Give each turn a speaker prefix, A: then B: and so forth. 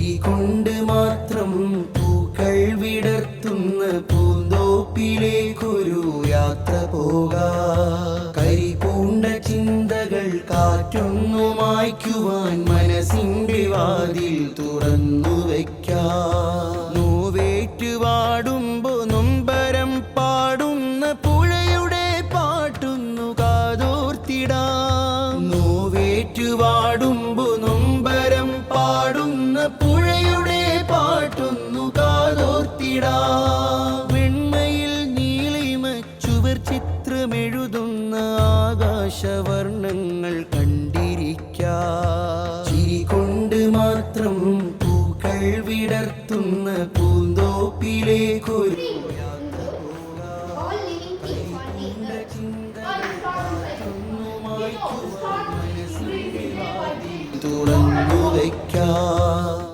A: ചിരി കൊണ്ട് മാത്രം പൂക്കൾ വിടർത്തുന്ന പൂന്തോപ്പിലേക്കൊരു യാത്ര പോകാം. കരിപൂണ്ട ചിന്തകൾ കാറ്റൊന്നു മായ്ക്കുവാൻ മനസ്സിന്റെ വാതിൽ തുറന്നു വയ്ക്കാം. നോവേറ്റ് പാടുമ്പോ നൊമ്പരം പാടുന്ന പുഴയുടെ പാട്ടൊന്നു കാതോർത്തിടാം. നോവേറ്റ് പാടുമ്പോ നൊമ്പരം പാടുന്ന പുഴയുടെ പാട്ടൊന്നു കാതോർത്തിടാം. വെണ്മയിൽ നീളിമ ചുവർ ചിത്രമെഴുതുന്ന ആകാശവർണ്ണങ്ങൾ കണ്ടിരിക്കാം. ചിരി കൊണ്ട് മാത്രം പൂക്കൾ വിടർത്തുന്ന പൂന്തോപ്പിലേക്കൊരു യാത്ര പോകാം. തുറന്നു വയ്ക്കാം.